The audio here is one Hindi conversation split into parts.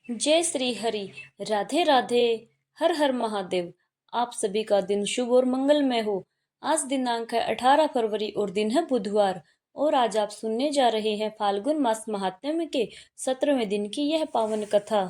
जय श्री हरि। राधे राधे। हर हर महादेव। आप सभी का दिन शुभ और मंगलमय हो। आज दिनांक है 18 फरवरी और दिन है बुधवार। और आज आप सुनने जा रहे हैं फाल्गुन मास महात्म्य के 17वें दिन की यह पावन कथा।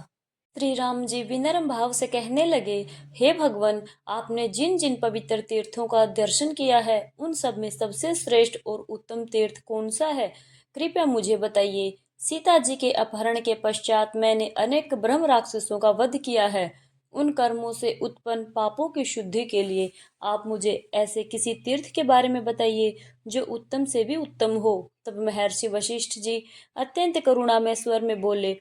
श्री राम जी विनम्र भाव से कहने लगे, हे भगवान, आपने जिन जिन पवित्र तीर्थों का दर्शन किया है उन सब में सबसे श्रेष्ठ और उत्तम तीर्थ कौन सा है? कृपया मुझे बताइए। सीता जी के अपहरण के पश्चात मैंने अनेक ब्रह्म राक्षसों का वध किया है। उन कर्मों से उत्पन्न पापों की शुद्धि के लिए आप मुझे ऐसे किसी तीर्थ के बारे में बताइए जो उत्तम से भी उत्तम हो। तब महर्षि वशिष्ठ जी अत्यंत करुणामय स्वर में बोले,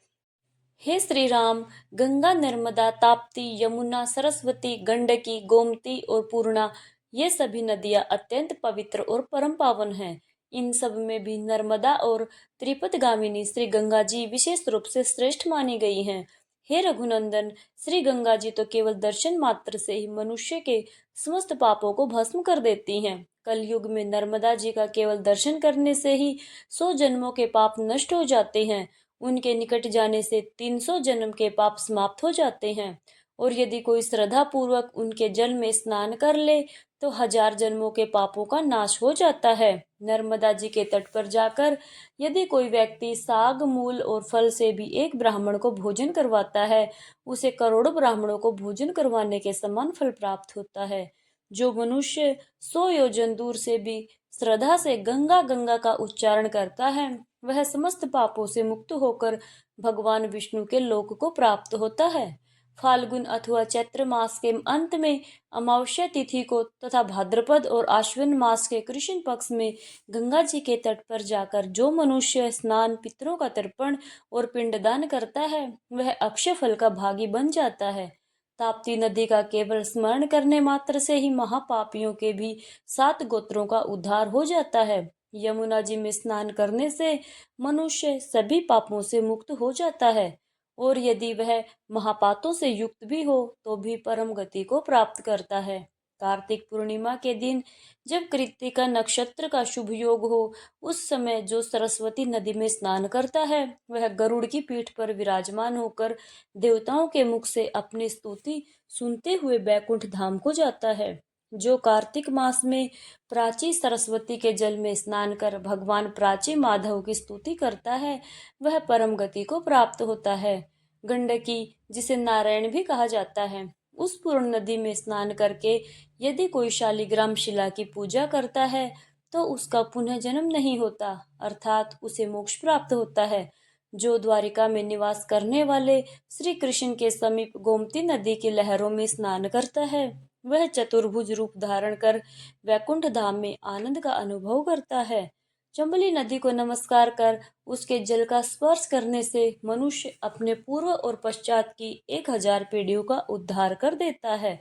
हे श्री राम, गंगा, नर्मदा, ताप्ती, यमुना, सरस्वती, गंडकी, गोमती और पूर्णा, ये सभी नदियां अत्यंत पवित्र और परम पावन हैं। इन सब में भी नर्मदा और त्रिपतगामिनी श्री गंगा जी विशेष रूप से श्रेष्ठ मानी गई हैं। हे रघुनंदन, श्री गंगा जी तो केवल दर्शन मात्र से ही मनुष्य के समस्त पापों को भस्म कर देती हैं। कलयुग में नर्मदा जी का केवल दर्शन करने से ही 100 जन्मों के पाप नष्ट हो जाते हैं। उनके निकट जाने से 300 जन्म के पाप समाप्त हो जाते हैं। और यदि कोई श्रद्धा पूर्वक उनके जल में स्नान कर ले तो 1000 जन्मों के पापों का नाश हो जाता है। नर्मदा जी के तट पर जाकर यदि कोई व्यक्ति साग, मूल और फल से भी एक ब्राह्मण को भोजन करवाता है, उसे करोड़ों ब्राह्मणों को भोजन करवाने के समान फल प्राप्त होता है। जो मनुष्य 100 योजन दूर से भी श्रद्धा से गंगा गंगा का उच्चारण करता है, वह समस्त पापों से मुक्त होकर भगवान विष्णु के लोक को प्राप्त होता है। फाल्गुन अथवा चैत्र मास के अंत में अमावस्या तिथि को तथा भाद्रपद और आश्विन मास के कृष्ण पक्ष में गंगा जी के तट पर जाकर जो मनुष्य स्नान, पितरों का तर्पण और पिंडदान करता है, वह अक्षय फल का भागी बन जाता है। ताप्ती नदी का केवल स्मरण करने मात्र से ही महापापियों के भी 7 गोत्रों का उद्धार हो जाता है। यमुना जी में स्नान करने से मनुष्य सभी पापों से मुक्त हो जाता है। और यदि वह महापातों से युक्त भी हो तो भी परम गति को प्राप्त करता है। कार्तिक पूर्णिमा के दिन जब कृत्तिका नक्षत्र का शुभ योग हो, उस समय जो सरस्वती नदी में स्नान करता है, वह गरुड़ की पीठ पर विराजमान होकर देवताओं के मुख से अपनी स्तुति सुनते हुए बैकुंठ धाम को जाता है। जो कार्तिक मास में प्राची सरस्वती के जल में स्नान कर भगवान प्राची माधव की स्तुति करता है, वह परम गति को प्राप्त होता है। गंडकी, जिसे नारायण भी कहा जाता है, उस पूर्ण नदी में स्नान करके यदि कोई शालिग्राम शिला की पूजा करता है तो उसका पुनः जन्म नहीं होता, अर्थात उसे मोक्ष प्राप्त होता है। जो द्वारिका में निवास करने वाले श्री कृष्ण के समीप गोमती नदी की लहरों में स्नान करता है, वह चतुर्भुज रूप धारण कर वैकुंठ धाम में आनंद का अनुभव करता है। चंबली नदी को नमस्कार कर उसके जल का स्पर्श करने से मनुष्य अपने पूर्व और पश्चात की 1000 पीढ़ियों का उद्धार कर देता है।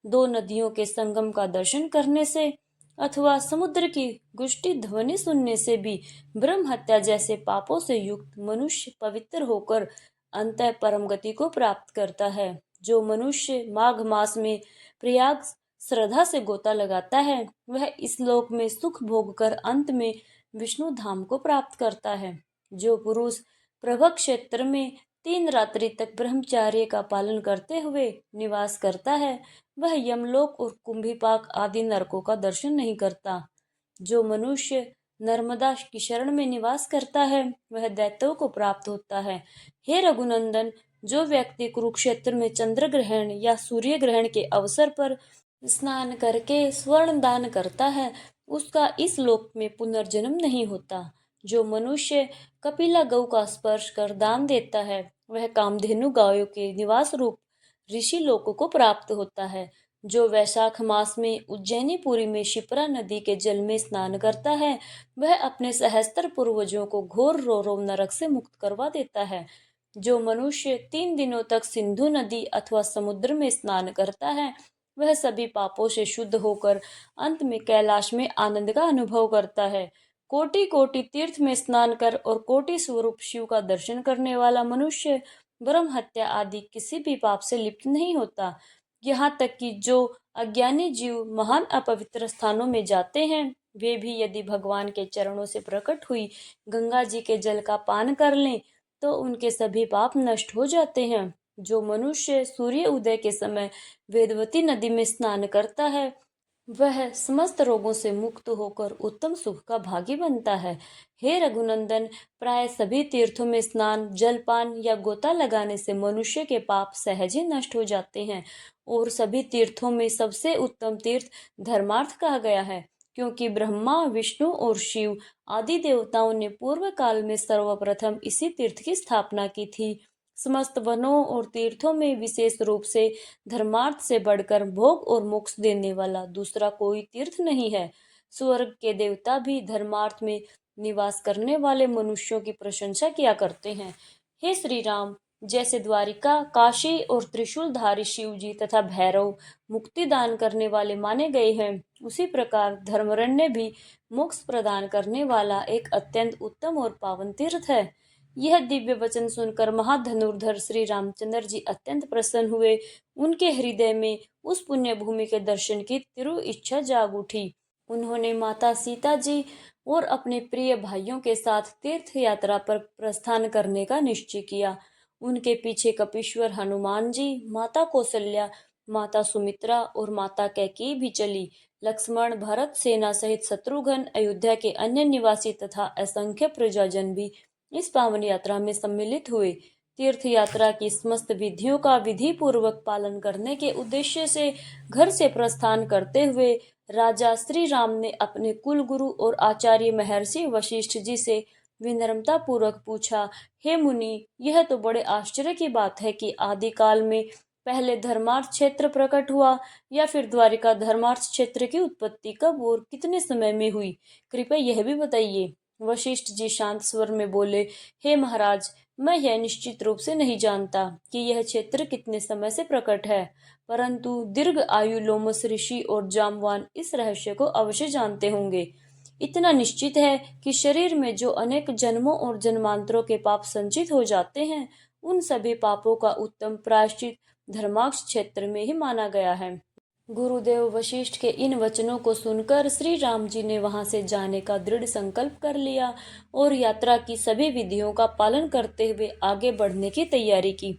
2 नदियों के संगम का दर्शन करने से अथवा समुद्र की गुष्टी ध्वनि सुनने से भी ब्रह्म हत्या जैसे पापों से युक्त मनुष्य पवित्र होकर अंतः परम गति को प्राप्त करता है। जो मनुष्य माघ मास में प्रयाग श्रद्धा से गोता लगाता है, वह इस लोक में सुख भोग कर अंत में विष्णु धाम को प्राप्त करता है। जो पुरुष प्रभा क्षेत्र में 3 रात्रि तक ब्रह्मचार्य का पालन करते हुए निवास करता है, वह यमलोक और कुंभीपाक आदि नरकों का दर्शन नहीं करता। जो मनुष्य नर्मदा की शरण में निवास करता है, वह दैत्यों को प्राप्त होता है। हे रघुनंदन, जो व्यक्ति कुरुक्षेत्र में चंद्र ग्रहण या सूर्य ग्रहण के अवसर पर स्नान करके स्वर्ण दान करता है, उसका इस लोक में पुनर्जन्म नहीं होता। जो मनुष्य कपिला गौ का स्पर्श कर दान देता है, वह कामधेनु गायों के निवास रूप ऋषि लोक को प्राप्त होता है। जो वैशाख मास में उज्जैनीपुरी में शिप्रा नदी के जल में स्नान करता है, वह अपने सहस्त्र पूर्वजों को घोर रोरव नरक से मुक्त करवा देता है। जो मनुष्य 3 दिनों तक सिंधु नदी अथवा समुद्र में स्नान करता है, वह सभी पापों से शुद्ध होकर अंत में कैलाश में आनंद का अनुभव करता है। कोटि कोटि तीर्थ में स्नान कर और कोटि स्वरूप शिव का दर्शन करने वाला मनुष्य ब्रह्म हत्या आदि किसी भी पाप से लिप्त नहीं होता। यहाँ तक कि जो अज्ञानी जीव महान अपवित्र स्थानों में जाते हैं, वे भी यदि भगवान के चरणों से प्रकट हुई गंगा जी के जल का पान कर लें तो उनके सभी पाप नष्ट हो जाते हैं। जो मनुष्य सूर्य उदय के समय वेदवती नदी में स्नान करता है, वह समस्त रोगों से मुक्त होकर उत्तम सुख का भागी बनता है। हे रघुनंदन, प्राय सभी तीर्थों में स्नान, जलपान या गोता लगाने से मनुष्य के पाप सहज ही नष्ट हो जाते हैं। और सभी तीर्थों में सबसे उत्तम तीर्थ धर्मार्थ कहा गया है, क्योंकि ब्रह्मा, विष्णु और शिव आदि देवताओं ने पूर्व काल में सर्वप्रथम इसी तीर्थ की स्थापना की थी। समस्त वनों और तीर्थों में विशेष रूप से धर्मार्थ से बढ़कर भोग और मोक्ष देने वाला दूसरा कोई तीर्थ नहीं है। स्वर्ग के देवता भी धर्मार्थ में निवास करने वाले मनुष्यों की प्रशंसा किया करते हैं। हे श्री राम, जैसे द्वारिका, काशी और त्रिशूलधारी शिव जी तथा भैरव मुक्ति दान करने वाले माने गए हैं, उसी प्रकार धर्मरण्य भी मोक्ष प्रदान करने वाला एक अत्यंत उत्तम और पावन तीर्थ है। यह दिव्य वचन सुनकर महाधनुर्धर श्री रामचंद्र जी अत्यंत प्रसन्न हुए। उनके हृदय में उस पुण्य भूमि के दर्शन की तीव्र इच्छा जाग उठी। उन्होंने माता सीता जी और अपने प्रिय भाइयों के साथ तीर्थ यात्रा पर प्रस्थान करने का निश्चय किया। उनके पीछे कपीश्वर हनुमान जी, माता कौशल्या, माता सुमित्रा और माता कैकेयी भी चली। लक्ष्मण, भरत सेना सहित शत्रुघ्न, अयोध्या के अन्य निवासी तथा असंख्य प्रजाजन भी इस पावन यात्रा में सम्मिलित हुए। तीर्थ यात्रा की समस्त विधियों का विधि पूर्वक पालन करने के उद्देश्य से घर से प्रस्थान करते हुए राजा श्री राम ने अपने कुल गुरु और आचार्य महर्षि वशिष्ठ जी से विनम्रता पूर्वक पूछा, हे मुनि, यह तो बड़े आश्चर्य की बात है कि आदि काल में पहले धर्मार्थ क्षेत्र प्रकट हुआ, या फिर द्वारिका धर्मार्थ क्षेत्र की उत्पत्ति कब और कितने समय में हुई? कृपया यह भी बताइए। वशिष्ठ जी शांत स्वर में बोले, हे महाराज, मैं यह निश्चित रूप से नहीं जानता कि यह क्षेत्र कितने समय से प्रकट है, परंतु दीर्घ आयु लोमस ऋषि और जामवान इस रहस्य को अवश्य जानते होंगे। इतना निश्चित है कि शरीर में जो अनेक जन्मों और जन्मांतरों के पाप संचित हो जाते हैं, उन सभी पापों का उत्तम प्रायश्चित धर्माक्ष क्षेत्र में ही माना गया है। गुरुदेव वशिष्ठ के इन वचनों को सुनकर श्री राम जी ने वहां से जाने का दृढ़ संकल्प कर लिया और यात्रा की सभी विधियों का पालन करते हुए आगे बढ़ने की तैयारी की।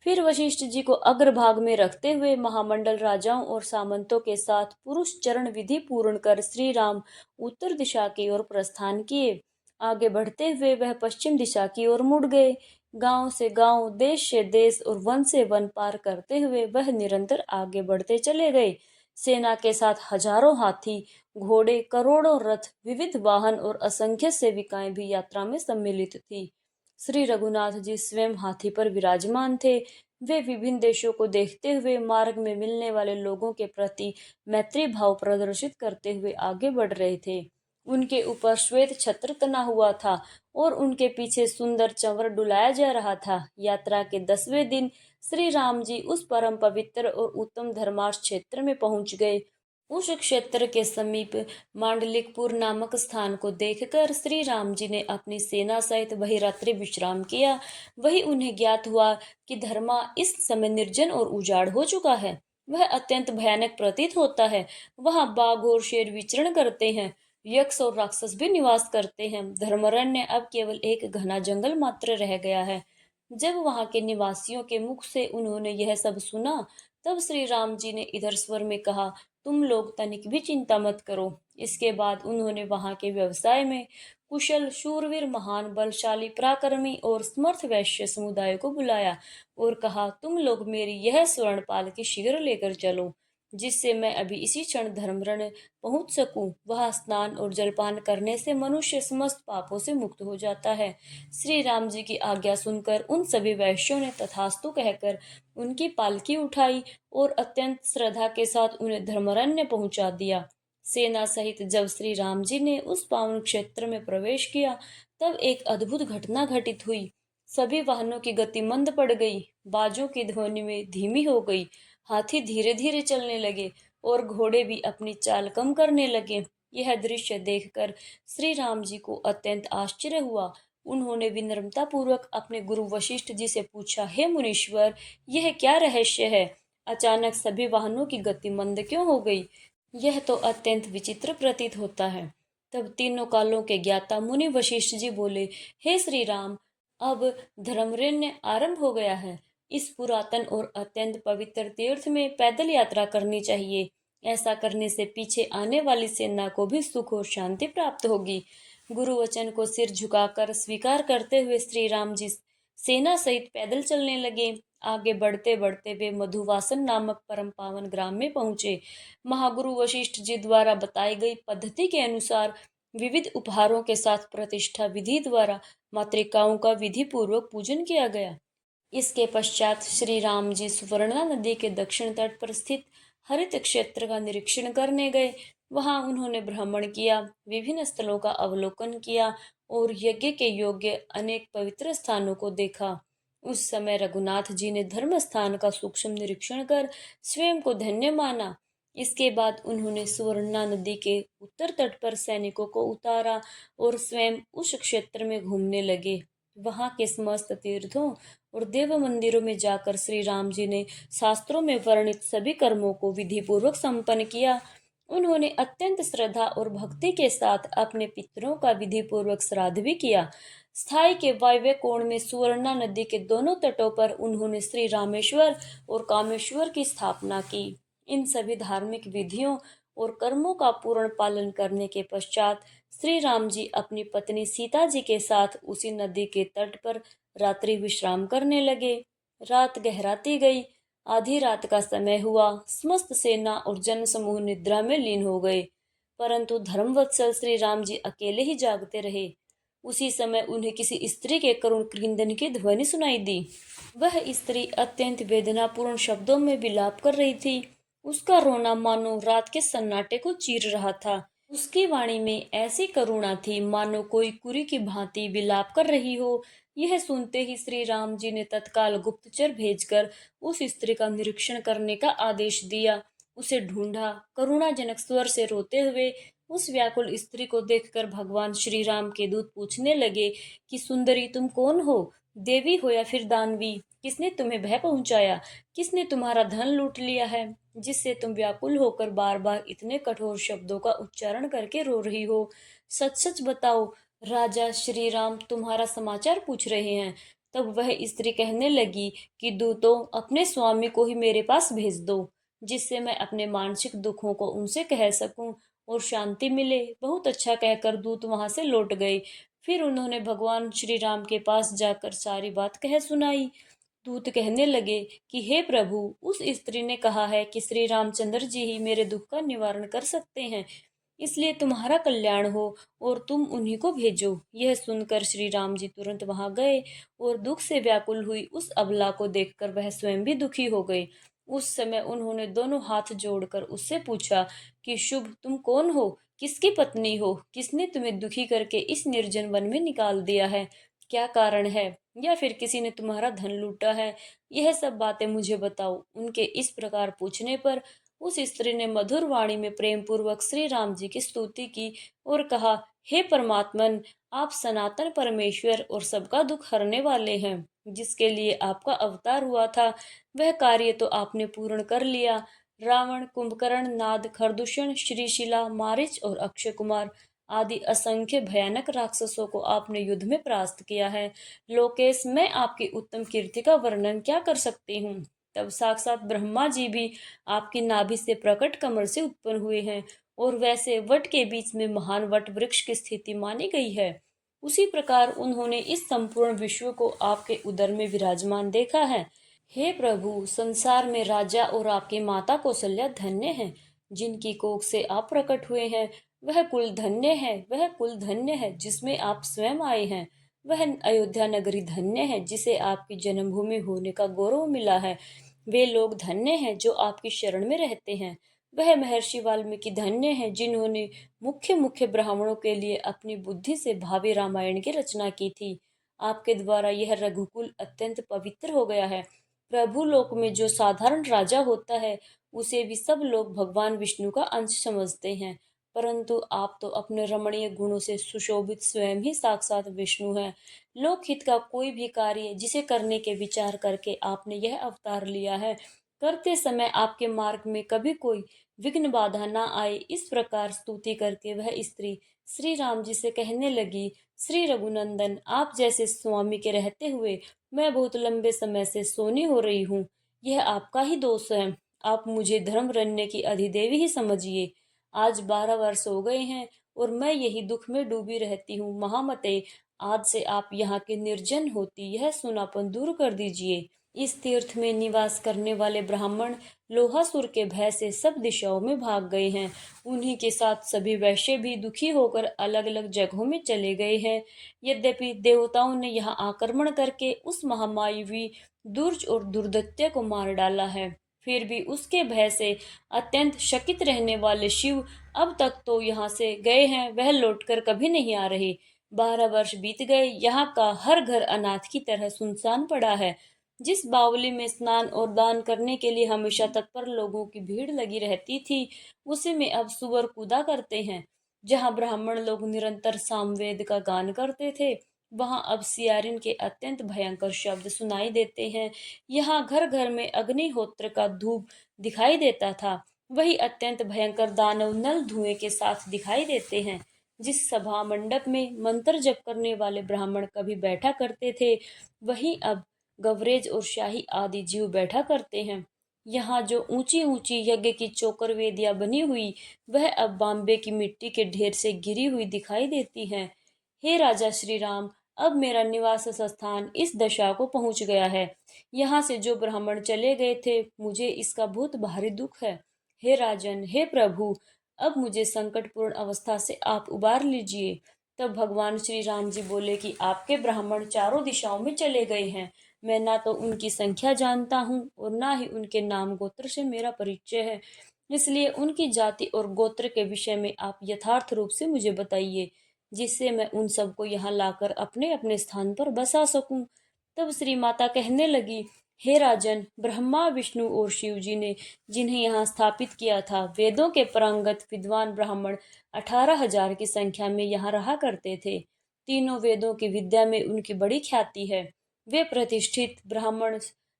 फिर वशिष्ठ जी को अग्रभाग में रखते हुए महामंडल राजाओं और सामंतों के साथ पुरुष चरण विधि पूर्ण कर श्री राम उत्तर दिशा की ओर प्रस्थान किए। आगे बढ़ते हुए वह पश्चिम दिशा की ओर मुड़ गए। गांव से गांव, देश से देश और वन से वन पार करते हुए वह निरंतर आगे बढ़ते चले गए। सेना के साथ हजारों हाथी, घोड़े, करोड़ों रथ, विविध वाहन और असंख्य सेविकाएं भी यात्रा में सम्मिलित थी। श्री रघुनाथ जी स्वयं हाथी पर विराजमान थे। वे विभिन्न देशों को देखते हुए मार्ग में मिलने वाले लोगों के प्रति मैत्री भाव प्रदर्शित करते हुए आगे बढ़ रहे थे। उनके ऊपर श्वेत छत्र तना हुआ था और उनके पीछे सुंदर चंवर डुलाया जा रहा था। यात्रा के 10वें दिन श्री राम जी उस परम पवित्र और उत्तम धर्मार्थ क्षेत्र में पहुंच गए। उस क्षेत्र के समीप मांडलिकपुर नामक स्थान को देखकर श्री राम जी ने अपनी सेना सहित वही रात्रि विश्राम किया। वही उन्हें ज्ञात हुआ कि धर्मा इस समय निर्जन और उजाड़ हो चुका है। वह अत्यंत भयानक प्रतीत होता है। वहां बाघ और शेर विचरण करते हैं। यक्ष और राक्षस भी निवास करते हैं। धर्मरण्य अब केवल एक घना जंगल मात्र रह गया है। जब वहां के निवासियों के मुख से उन्होंने यह सब सुना, तब श्री राम जी ने इधर स्वर में कहा, तुम लोग तनिक भी चिंता मत करो। इसके बाद उन्होंने वहां के व्यवसाय में कुशल, शूरवीर, महान, बलशाली, पराक्रमी और समर्थ वैश्य समुदाय को बुलाया और कहा, तुम लोग मेरी यह स्वर्णपाल की शीघ्र लेकर चलो, जिससे मैं अभी इसी क्षण धर्मरण पहुंच सकूं। वह स्नान और जलपान करने से मनुष्य समस्त पापों से मुक्त हो जाता है। श्री राम जी की आज्ञा सुनकर उन सभी वैश्यों ने तथास्तु कहकर उनकी पालकी उठाई और अत्यंत श्रद्धा के साथ उन्हें धर्मरण्य पहुंचा दिया। सेना सहित जब श्री राम जी ने उस पावन क्षेत्र में प्रवेश किया, तब एक अद्भुत घटना घटित हुई। सभी वाहनों की गति मंद पड़ गई, बाजों की ध्वनि में धीमी हो गई, हाथी धीरे धीरे चलने लगे और घोड़े भी अपनी चाल कम करने लगे। यह दृश्य देखकर श्री राम जी को अत्यंत आश्चर्य हुआ। उन्होंने विनम्रता पूर्वक अपने गुरु वशिष्ठ जी से पूछा, हे मुनीश्वर, यह क्या रहस्य है? अचानक सभी वाहनों की गति मंद क्यों हो गई? यह तो अत्यंत विचित्र प्रतीत होता है। तब तीनों कालों के ज्ञाता मुनि वशिष्ठ जी बोले, हे श्री राम, अब धर्मरण्य आरंभ हो गया है। इस पुरातन और अत्यंत पवित्र तीर्थ में पैदल यात्रा करनी चाहिए। ऐसा करने से पीछे आने वाली सेना को भी सुख और शांति प्राप्त होगी। गुरु वचन को सिर झुकाकर स्वीकार करते हुए श्री राम जी सेना सहित पैदल चलने लगे। आगे बढ़ते बढ़ते वे मधुवासन नामक परम पावन ग्राम में पहुंचे। महागुरु वशिष्ठ जी द्वारा बताई गई पद्धति के अनुसार विविध उपहारों के साथ प्रतिष्ठा विधि द्वारा मातृकाओं का विधि पूर्वक पूजन किया गया। इसके पश्चात श्री राम जी सुवर्णा नदी के दक्षिण तट पर स्थित हरित क्षेत्र का निरीक्षण करने गए। वहां उन्होंने भ्रमण किया, विभिन्न स्थलों का अवलोकन किया और यज्ञ के योग्य अनेक पवित्र स्थानों को देखा। उस समय रघुनाथ जी ने धर्म स्थान का सूक्ष्म निरीक्षण कर स्वयं को धन्य माना। इसके बाद उन्होंने सुवर्णा नदी के उत्तर तट पर सैनिकों को उतारा और स्वयं उस क्षेत्र में घूमने लगे। वहां के समस्त तीर्थों और देव मंदिरों में जाकर श्री राम जी ने शास्त्रों में वर्णित सभी कर्मों को विधि पूर्वक संपन्न किया। उन्होंने अत्यंत श्रद्धा और भक्ति के साथ अपने पितरों का विधि पूर्वक श्राद्ध भी किया। स्थाई के वायव्य कोण में सुवर्णा नदी के दोनों तटों पर उन्होंने श्री रामेश्वर और कामेश्वर की स्थापना की। इन सभी धार्मिक विधियों और कर्मों का पूर्ण पालन करने के पश्चात श्री राम जी अपनी पत्नी सीता जी के साथ उसी नदी के तट पर रात्रि विश्राम करने लगे। रात गहराती गई। आधी रात का समय हुआ। समस्त सेना और जन समूह निद्रा में लीन हो गए, परंतु धर्मवत्सल श्री राम जी अकेले ही जागते रहे। उसी समय उन्हें किसी स्त्री के करुण क्रंदन की ध्वनि सुनाई दी। वह स्त्री अत्यंत वेदनापूर्ण शब्दों में विलाप कर रही थी। उसका रोना मानो रात के सन्नाटे को चीर रहा था। उसकी वाणी में ऐसी करुणा थी मानो कोई कुरी की भांति विलाप कर रही हो। यह सुनते ही श्री राम जी ने तत्काल गुप्तचर भेजकर उस स्त्री का निरीक्षण करने का आदेश दिया। उसे ढूंढा। करुणाजनक स्वर से रोते हुए उस व्याकुल स्त्री को देखकर भगवान श्री राम के दूत पूछने लगे कि सुंदरी, तुम कौन हो? देवी हो या फिर दानवी? किसने तुम्हें भय पहुंचाया? किसने तुम्हारा धन लूट लिया है, जिससे तुम व्याकुल होकर बार बार इतने कठोर शब्दों का उच्चारण करके रो रही हो? सच सच बताओ, राजा श्री राम तुम्हारा समाचार पूछ रहे हैं। तब वह स्त्री कहने लगी कि दूतों, अपने स्वामी को ही मेरे पास भेज दो, जिससे मैं अपने मानसिक दुखों को उनसे कह सकूं और शांति मिले। बहुत अच्छा कहकर दूत वहां से लौट गए। फिर उन्होंने भगवान श्री राम के पास जाकर सारी बात कह सुनाई। दूत कहने लगे कि हे प्रभु, उस स्त्री ने कहा है कि श्री रामचंद्र जी ही मेरे दुख का निवारण कर सकते हैं, इसलिए तुम्हारा कल्याण हो और तुम उन्हीं को भेजो। यह सुनकर श्री राम जी तुरंत वहां गए और दुख से व्याकुल हुई उस अबला को देखकर वह स्वयं भी दुखी हो गए। उस समय उन्होंने दोनों हाथ जोड़कर उससे पूछा कि शुभ, तुम कौन हो? किसकी पत्नी हो? किसने तुम्हें दुखी करके इस निर्जन वन में निकाल दिया है? क्या कारण है? या फिर किसी ने तुम्हारा धन लूटा है? यह सब बातें मुझे बताओ। उनके इस प्रकार पूछने पर उस स्त्री ने मधुर वाणी में प्रेम पूर्वक श्री राम जी की स्तुति की और कहा, हे परमात्मन, आप सनातन परमेश्वर और सबका दुख हरने वाले हैं। जिसके लिए आपका अवतार हुआ था, वह कार्य तो आपने पूर्ण कर लिया। रावण, कुंभकर्ण, नाद, खरदूषण, श्रीशिला, मारीच और अक्षय कुमार आदि असंख्य भयानक राक्षसों को आपने युद्ध में परास्त किया है। लोकेश, मैं आपकी उत्तम कीर्ति का वर्णन क्या कर सकती हूँ। तब साक्षात ब्रह्मा जी भी आपकी नाभि से प्रकट कमल से उत्पन्न हुए हैं और वैसे वट के बीच में महान वट वृक्ष की स्थिति मानी गई है। उसी प्रकार उन्होंने इस संपूर्ण विश्व को आपके उदर में विराजमान देखा है। हे प्रभु, संसार में राजा और आपकी माता कौशल्या धन्य हैं। जिनकी कोख से आप प्रकट हुए हैं, वह कुल धन्य है। वह कुल धन्य है जिसमें आप स्वयं आए हैं। वह अयोध्या नगरी धन्य है जिसे आपकी जन्मभूमि होने का गौरव मिला है। वे लोग धन्य हैं जो आपकी शरण में रहते हैं। वह महर्षि वाल्मीकि धन्य हैं जिन्होंने मुख्य मुख्य ब्राह्मणों के लिए अपनी बुद्धि से भावी रामायण की रचना की थी। आपके द्वारा यह रघुकुल अत्यंत पवित्र हो गया है। प्रभु लोक में जो साधारण राजा होता है, उसे भी सब लोग भगवान विष्णु का अंश समझते हैं, परंतु आप तो अपने रमणीय गुणों से सुशोभित स्वयं ही साक्षात विष्णु हैं। लोकहित का कोई भी कार्य जिसे करने के विचार करके आपने यह अवतार लिया है, करते समय आपके मार्ग में कभी कोई विघ्न बाधा ना आए। इस प्रकार स्तुति करके वह स्त्री श्री राम जी से कहने लगी, श्री रघुनंदन, आप जैसे स्वामी के रहते हुए मैं बहुत लंबे समय से सोनी हो रही हूँ। यह आपका ही दोष है। आप मुझे धर्मरण्य की अधिदेवी ही समझिए। आज 12 वर्ष हो गए हैं और मैं यही दुख में डूबी रहती हूँ। महामते, आज से आप यहाँ के निर्जन होती यह सुनापन दूर कर दीजिए। इस तीर्थ में निवास करने वाले ब्राह्मण लोहासुर के भय से सब दिशाओं में भाग गए हैं। उन्हीं के साथ सभी वैश्य भी दुखी होकर अलग अलग जगहों में चले गए हैं। यद्यपि देवताओं ने यहाँ आक्रमण करके उस महामायावी दुर्ज और दुर्दत्य को मार डाला है, फिर भी उसके भय से अत्यंत शकित रहने वाले शिव अब तक तो यहाँ से गए हैं, वह लौटकर कभी नहीं आ रहे। 12 वर्ष बीत गए, यहाँ का हर घर अनाथ की तरह सुनसान पड़ा है। जिस बावली में स्नान और दान करने के लिए हमेशा तत्पर लोगों की भीड़ लगी रहती थी, उसी में अब सुअर कूदा करते हैं। जहाँ ब्राह्मण लोग निरंतर सामवेद का गान करते थे, वहां अब सियारिन के अत्यंत भयंकर शब्द सुनाई देते हैं। यहाँ घर घर में अग्निहोत्र का धूप दिखाई देता था, वही अत्यंत भयंकर दानव नल धुएं के साथ दिखाई देते हैं। जिस सभा मंडप में मंत्र जप करने वाले ब्राह्मण कभी बैठा करते थे, वहीं अब गवरेज और शाही आदि जीव बैठा करते हैं। यहाँ जो ऊंची ऊंची यज्ञ की चोकर वेदियां बनी हुई, वह अब बांबे की मिट्टी के ढेर से गिरी हुई दिखाई देती हैं। हे राजा श्री राम, अब मेरा निवास स्थान इस दशा को पहुंच गया है। यहाँ से जो ब्राह्मण चले गए थे, मुझे इसका बहुत भारी दुख है। हे राजन, हे प्रभु, अब मुझे संकटपूर्ण अवस्था से आप उबार लीजिए। तब भगवान श्री राम जी बोले कि आपके ब्राह्मण चारों दिशाओं में चले गए हैं। मैं ना तो उनकी संख्या जानता हूँ और ना ही उनके नाम गोत्र से मेरा परिचय है। इसलिए उनकी जाति और गोत्र के विषय में आप यथार्थ रूप से मुझे बताइए, जिससे मैं उन सबको यहाँ लाकर अपने अपने स्थान पर बसा सकूं। तब श्री माता कहने लगी, हे राजन, ब्रह्मा विष्णु और शिव जी ने जिन्हें यहाँ स्थापित किया था, वेदों के पारंगत विद्वान ब्राह्मण 18,000 की संख्या में यहाँ रहा करते थे। तीनों वेदों की विद्या में उनकी बड़ी ख्याति है। वे प्रतिष्ठित ब्राह्मण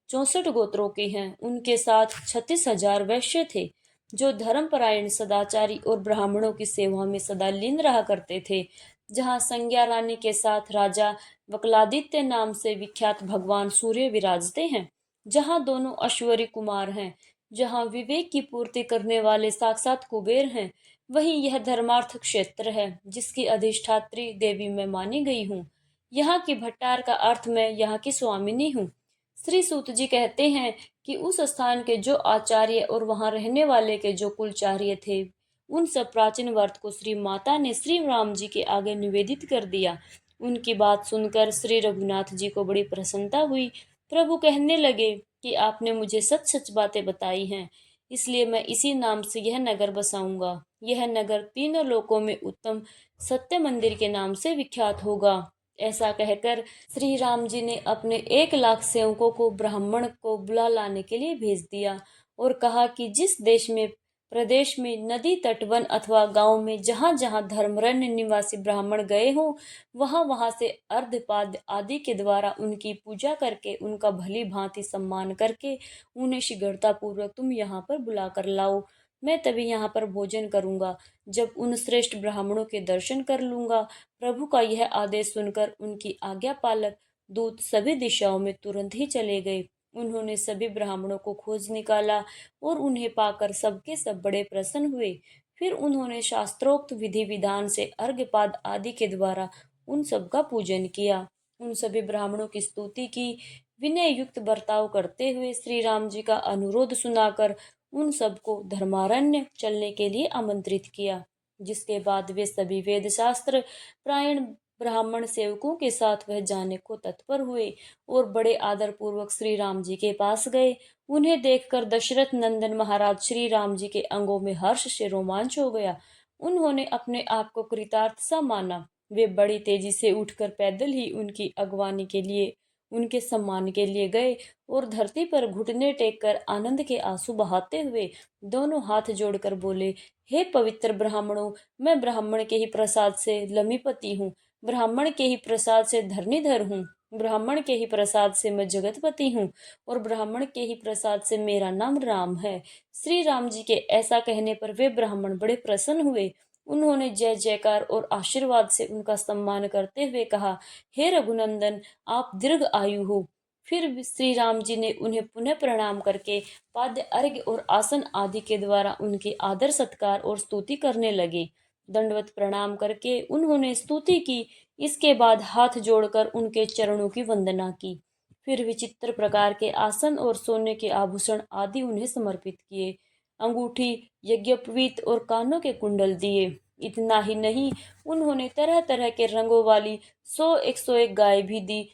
64 गोत्रों के हैं। उनके साथ 36,000 वैश्य थे, जो धर्मपरायण, सदाचारी और ब्राह्मणों की सेवा में सदा लीन रहा करते थे। जहाँ संज्ञा रानी के साथ राजा वक्लादित्य नाम से विख्यात भगवान सूर्य विराजते हैं, जहाँ दोनों ऐश्वर्य कुमार हैं, जहाँ विवेक की पूर्ति करने वाले साक्षात कुबेर हैं, वहीं यह धर्मार्थ क्षेत्र है, जिसकी अधिष्ठात्री देवी मैं मानी गई हूँ। यहाँ की भट्टार का अर्थ मैं यहाँ की स्वामिनी हूँ। श्री सूत जी कहते हैं कि उस स्थान के जो आचार्य और वहां रहने वाले के जो कुलचार्य थे, उन सब प्राचीन वर्त को श्री माता ने श्री राम जी के आगे निवेदित कर दिया। उनकी बात सुनकर श्री रघुनाथ जी को बड़ी प्रसन्नता हुई। प्रभु कहने लगे कि आपने मुझे सच सच बातें बताई हैं, इसलिए मैं इसी नाम से यह नगर बसाऊंगा। यह नगर तीनों लोकों में उत्तम सत्य मंदिर के नाम से विख्यात होगा। ऐसा कहकर श्री राम जी ने अपने 1 लाख सेवकों को ब्राह्मण को बुला लाने के लिए भेज दिया और कहा कि जिस देश में प्रदेश में नदी तट, वन अथवा गांव में जहां जहां धर्मरण्य निवासी ब्राह्मण गए हों, वहां वहां से अर्धपाद आदि के द्वारा उनकी पूजा करके, उनका भली भांति सम्मान करके उन्हें शीघ्रता पूर्वक तुम यहाँ पर बुला कर लाओ। मैं तभी यहाँ पर भोजन करूंगा, जब उन श्रेष्ठ ब्राह्मणों के दर्शन कर लूंगा। प्रभु का यह आदेश सुनकर उनकी आज्ञा पालक दूत सभी दिशाओं में तुरंत ही चले गए। उन्होंने सभी ब्राह्मणों को खोज निकाला और उन्हें पाकर सबके सब बड़े प्रसन्न हुए। फिर उन्होंने शास्त्रोक्त विधि विधान से अर्घ्यपाद आदि के द्वारा उन सब का पूजन किया। उन सभी ब्राह्मणों की स्तुति की, विनय युक्त बर्ताव करते हुए श्री राम जी का अनुरोध सुनाकर उन सबको धर्मारण्य चलने के लिए आमंत्रित किया। जिसके बाद वे सभी वेद शास्त्र प्रायण ब्राह्मण सेवकों के साथ वह जाने को तत्पर हुए और बड़े आदर पूर्वक श्री राम जी के पास गए। उन्हें देखकर दशरथ नंदन महाराज श्री राम जी के अंगों में हर्ष से रोमांच हो गया। उन्होंने अपने आप को कृतार्थ सा माना। वे बड़ी तेजी से उठकर पैदल ही उनकी अगवानी के लिए, उनके सम्मान के लिए गए और धरती पर घुटने टेक कर आनंद के आंसू बहाते हुए दोनों हाथ जोड़कर बोले, हे पवित्र ब्राह्मणों, मैं ब्राह्मण के ही प्रसाद से लमीपति हूँ, ब्राह्मण के ही प्रसाद से धरणीधर हूँ। ब्राह्मण के ही प्रसाद से मैं जगतपति हूँ और ब्राह्मण के ही प्रसाद से मेरा नाम राम है। श्री राम जी के ऐसा कहने पर वे ब्राह्मण बड़े प्रसन्न हुए। उन्होंने जय जयकार और आशीर्वाद से उनका सम्मान करते हुए कहा, हे रघुनंदन, आप दीर्घ आयु हो। फिर भी श्री राम जी ने उन्हें पुनः प्रणाम करके पाद्य अर्घ्य और आसन आदि के द्वारा उनके आदर सत्कार और स्तुति करने लगे। दंडवत प्रणाम करके उन्होंने स्तुति की। इसके बाद हाथ जोड़कर उनके चरणों की वंदना की। फिर विचित्र प्रकार के आसन और सोने के आभूषण आदि उन्हें समर्पित किए। अंगूठी, यज्ञोपवीत और कानों के कुंडल दिए। इतना ही नहीं, उन्होंने तरह तरह के रंगों वाली 101 गाय भी दी,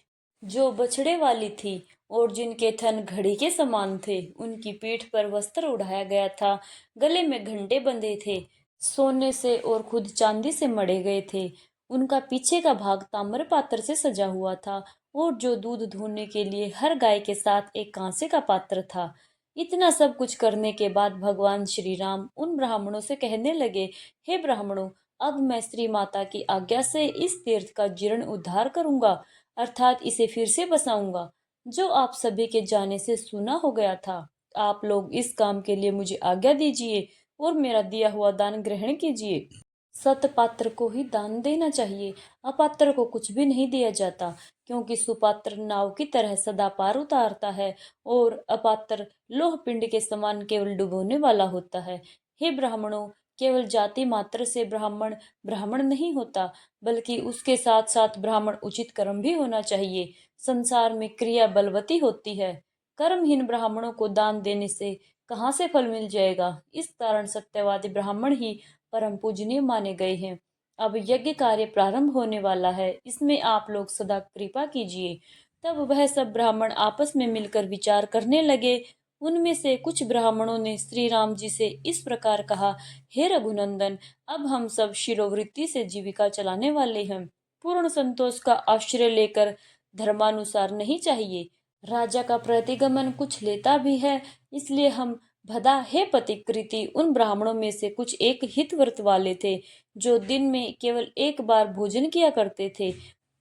जो बछड़े वाली थी और जिनके थन घड़ी के समान थे। उनकी पीठ पर वस्त्र उड़ाया गया था, गले में घंटे बंधे थे, सोने से और खुद चांदी से मढ़े गए थे। उनका पीछे का भाग ताम्र पात्र से सजा हुआ था और जो दूध धोने के लिए हर गाय के साथ एक कांसे का पात्र था। इतना सब कुछ करने के बाद भगवान श्री राम उन ब्राह्मणों से कहने लगे, हे ब्राह्मणों, अब मैं श्री माता की आज्ञा से इस तीर्थ का जीर्ण उद्धार करूंगा, अर्थात इसे फिर से बसाऊंगा, जो आप सभी के जाने से सुना हो गया था। आप लोग इस काम के लिए मुझे आज्ञा दीजिए और मेरा दिया हुआ दान ग्रहण कीजिए। सतपात्र को ही दान देना चाहिए, अपात्र को कुछ भी नहीं दिया जाता, क्योंकि सुपात्र नाव की तरह सदा पार उतारता है और अपात्र लोह पिंड के समान केवल डुबोने वाला होता है। हे ब्राह्मणों, केवल जाति मात्र से ब्राह्मण ब्राह्मण नहीं होता, बल्कि उसके साथ साथ ब्राह्मण उचित कर्म भी होना चाहिए। संसार में क्रिया बलवती होती है। कर्महीन ब्राह्मणों को दान देने से कहाँ से फल मिल जाएगा? इस कारण सत्यवादी ब्राह्मण ही परम पूजनीय माने गए हैं। अब यज्ञ कार्य प्रारंभ होने वाला है, इसमें आप लोग सदा कृपा कीजिए। तब वह सब ब्राह्मण आपस में मिलकर विचार करने लगे। उनमें से कुछ ब्राह्मणों ने श्री राम जी से इस प्रकार कहा, हे रघुनंदन, अब हम सब शिरोवृत्ति से जीविका चलाने वाले हैं। पूर्ण संतोष का आश्रय लेकर धर्मानुसार नहीं चाहिए। राजा का प्रतिगमन कुछ लेता भी है, इसलिए हम भदा हे पतिकृति उन ब्राह्मणों में से कुछ एक हित व्रत वाले थे, जो दिन में केवल एक बार भोजन किया करते थे।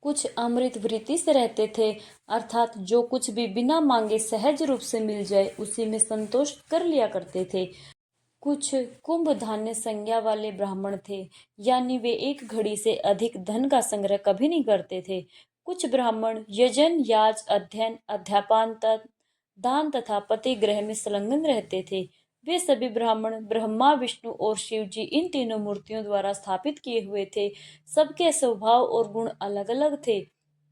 कुछ अमृत वृत्ति से रहते थे, अर्थात जो कुछ भी बिना मांगे सहज रूप से मिल जाए उसी में संतोष कर लिया करते थे। कुछ कुंभ धान्य संज्ञा वाले ब्राह्मण थे, यानी वे एक घड़ी से अधिक धन का संग्रह कभी नहीं करते थे। कुछ ब्राह्मण यजन, याज, अध्ययन, अध्यापन, दान तथा पति ग्रह में संलग्न रहते थे। वे सभी ब्राह्मण ब्रह्मा, विष्णु और शिव जी इन तीनों मूर्तियों द्वारा स्थापित किए हुए थे। सबके स्वभाव और गुण अलग अलग थे।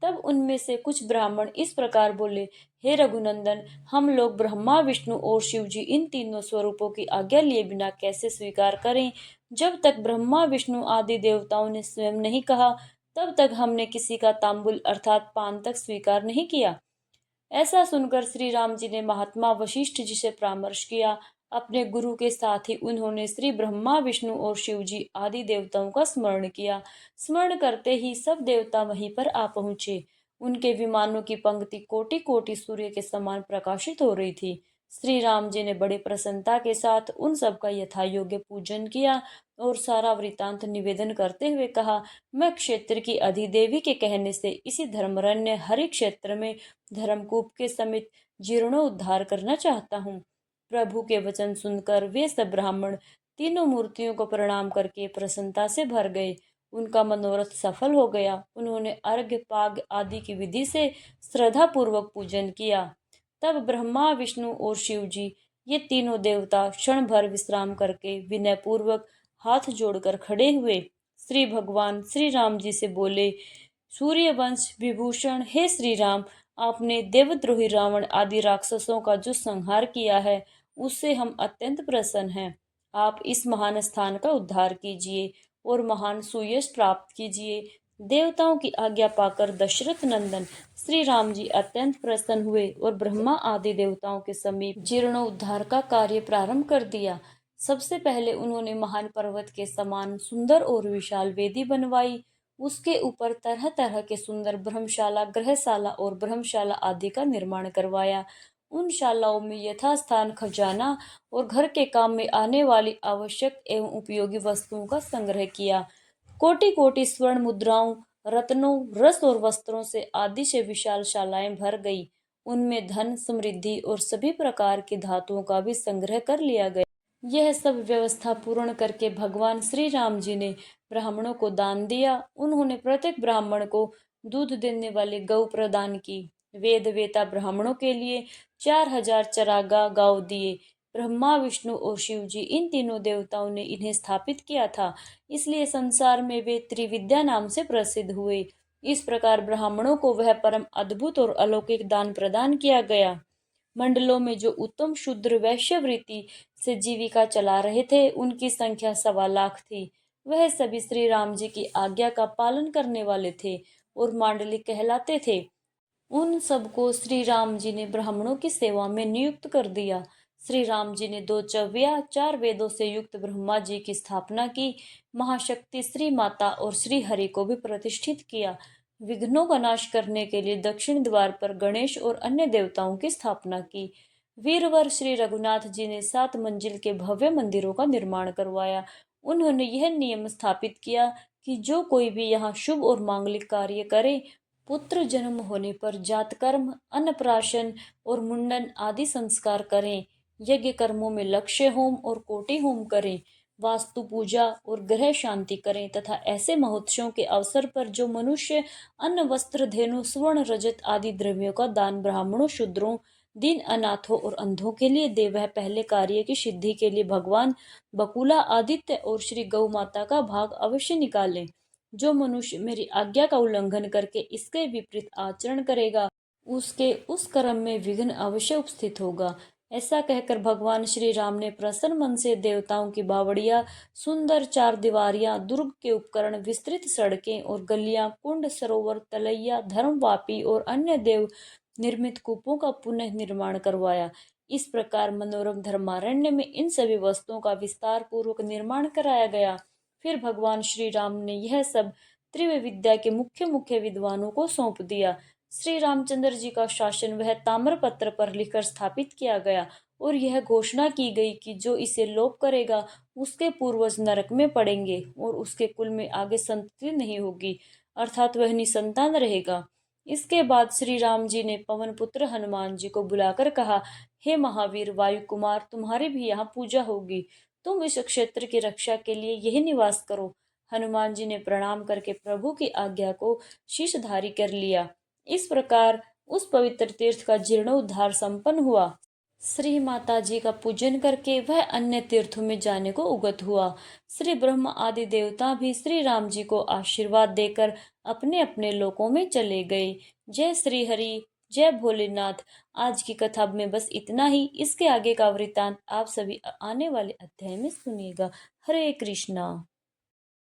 तब उनमें से कुछ ब्राह्मण इस प्रकार बोले, हे रघुनंदन, हम लोग ब्रह्मा, विष्णु और शिव जी इन तीनों स्वरूपों की आज्ञा लिए बिना कैसे स्वीकार करें? जब तक ब्रह्मा, विष्णु आदि देवताओं ने स्वयं नहीं कहा, तब तक हमने किसी का तांबुल अर्थात पान तक स्वीकार नहीं किया। ऐसा सुनकर श्री राम जी ने महात्मा वशिष्ठ जी से परामर्श किया। अपने गुरु के साथ ही उन्होंने श्री ब्रह्मा, विष्णु और शिव जी आदि देवताओं का स्मरण किया। स्मरण करते ही सब देवता वहीं पर आ पहुंचे। उनके विमानों की पंक्ति कोटि कोटि सूर्य के समान प्रकाशित हो रही थी। श्री राम जी ने बड़े प्रसन्नता के साथ उन सब का यथा योग्य पूजन किया और सारा वृतांत निवेदन करते हुए कहा, मैं क्षेत्र की अधिदेवी के कहने से इसी धर्मरण्य हरि क्षेत्र में धर्मकूप के समेत जीर्णोद्धार करना चाहता हूँ। प्रभु के वचन सुनकर वे सब ब्राह्मण तीनों मूर्तियों को प्रणाम करके प्रसन्नता से भर गए। उनका मनोरथ सफल हो गया। उन्होंने अर्घ्य पाग आदि की विधि से श्रद्धा पूर्वक पूजन किया। तब ब्रह्मा, विष्णु और शिव जी ये तीनों देवता क्षण भर विश्राम करके विनय पूर्वक हाथ जोड़कर खड़े हुए। श्री भगवान श्री राम जी से बोले, सूर्यवंश विभूषण, हे श्री राम, आपने देवद्रोही रावण आदि राक्षसों का जो संहार किया है, उससे हम अत्यंत प्रसन्न हैं। आप इस महान स्थान का उद्धार कीजिए और महान सुयश प्राप्त कीजिए। देवताओं की आज्ञा पाकर दशरथ नंदन श्री राम जी अत्यंत प्रसन्न हुए और ब्रह्मा आदि देवताओं के समीप जीर्णोद्धार का कार्य प्रारंभ कर दिया। सबसे पहले उन्होंने महान पर्वत के समान सुंदर और विशाल वेदी बनवाई। उसके ऊपर तरह तरह के सुंदर ब्रह्मशाला, गृहशाला और ब्रह्मशाला आदि का निर्माण करवाया। उन शालाओं में यथास्थान खजाना और घर के काम में आने वाली आवश्यक एवं उपयोगी वस्तुओं का संग्रह किया। कोटि कोटि स्वर्ण मुद्राओं, रत्नों, रस और वस्त्रों से आदि से विशाल शालाएं भर गई। उनमें धन, समृद्धि और सभी प्रकार की धातुओं का भी संग्रह कर लिया गया। यह सब व्यवस्था पूर्ण करके भगवान श्री राम जी ने ब्राह्मणों को दान दिया। उन्होंने प्रत्येक ब्राह्मण को दूध देने वाली गौ प्रदान की। वेद वेता ब्राह्मणों के लिए 4000 चरागा गांव दिए। ब्रह्मा, विष्णु और शिव जी, इन तीनों देवताओं ने इन्हें स्थापित किया था, इसलिए संसार में वे त्रिविद्या नाम से प्रसिद्ध हुए। इस प्रकार ब्राह्मणों को वह परम अद्भुत और अलौकिक दान प्रदान किया गया। मंडलों में जो उत्तम शूद्र वैश्यवृत्ति से जीविका चला रहे थे, उनकी संख्या 1.25 लाख थी। वह सभी श्री राम जी की आज्ञा का पालन करने वाले थे और मांडलिक कहलाते थे। उन सबको श्री राम जी ने ब्राह्मणों की सेवा में नियुक्त कर दिया। श्री राम जी ने 2 चव्या, 4 वेदों से युक्त ब्रह्मा जी की स्थापना की। महाशक्ति श्री माता और श्री हरि को भी प्रतिष्ठित किया। विघ्नों का नाश करने के लिए दक्षिण द्वार पर गणेश और अन्य देवताओं की स्थापना की। वीरवर श्री रघुनाथ जी ने 7 मंजिल के भव्य मंदिरों का निर्माण करवाया। उन्होंने यह नियम स्थापित किया कि जो कोई भी यहाँ शुभ और मांगलिक कार्य करे, पुत्र जन्म होने पर जातकर्म, अन्नप्राशन और मुंडन आदि संस्कार करें, यज्ञ कर्मों में लक्ष्य होम और कोटि होम करें, वास्तु पूजा और ग्रह शांति करें तथा ऐसे महोत्सवों के अवसर पर जो मनुष्य अन्न, वस्त्र, धेनु, स्वर्ण, रजत आदि द्रव्यों का दान ब्राह्मणों, शूद्रों, दीन अनाथों और अंधों के लिए दे, वह पहले कार्य की सिद्धि के लिए भगवान बकुला, आदित्य और श्री गौ माता का भाग अवश्य निकाले। जो मनुष्य मेरी आज्ञा का उल्लंघन करके इसके विपरीत आचरण करेगा, उसके उस कर्म में विघ्न अवश्य उपस्थित होगा। ऐसा कहकर भगवान श्री राम ने प्रसन्न मन से देवताओं की बावड़ियां, सुंदर 4 दीवारियां, दुर्ग के उपकरण, विस्तृत सड़कें और गलियां, कुंड, सरोवर, तलैया, धर्मवापी और अन्य देव निर्मित कूपों का पुनः निर्माण करवाया। इस प्रकार मनोरम धर्मारण्य में इन सभी वस्तुओं का विस्तार पूर्वक निर्माण कराया गया। फिर भगवान श्री राम ने यह सब त्रिव विद्या के मुख्य मुख्य विद्वानों को सौंप दिया। श्री रामचंद्र जी का शासन वह ताम्रपत्र पर लिखकर स्थापित किया गया और यह घोषणा की गई कि जो इसे लोप करेगा, उसके पूर्वज नरक में पड़ेंगे और उसके कुल में आगे संतति नहीं होगी, अर्थात वह निसंतान रहेगा। इसके बाद श्री राम जी ने पवन पुत्र हनुमान जी को बुलाकर कहा, हे महावीर वायु कुमार, तुम्हारी भी यहाँ पूजा होगी। तुम इस क्षेत्र की रक्षा के लिए यही निवास करो। हनुमान जी ने प्रणाम करके प्रभु की आज्ञा को शीशधारी कर लिया। इस प्रकार उस पवित्र तीर्थ का जीर्णोद्धार संपन्न हुआ। श्री माता जी का पूजन करके वह अन्य तीर्थों में जाने को उगत हुआ। श्री ब्रह्म आदि देवता भी श्री राम जी को आशीर्वाद देकर अपने अपने लोकों में चले गए। जय श्री हरि, जय भोलेनाथ। आज की कथा में बस इतना ही। इसके आगे का वृतांत आप सभी आने वाले अध्याय में सुनिएगा। हरे कृष्णा।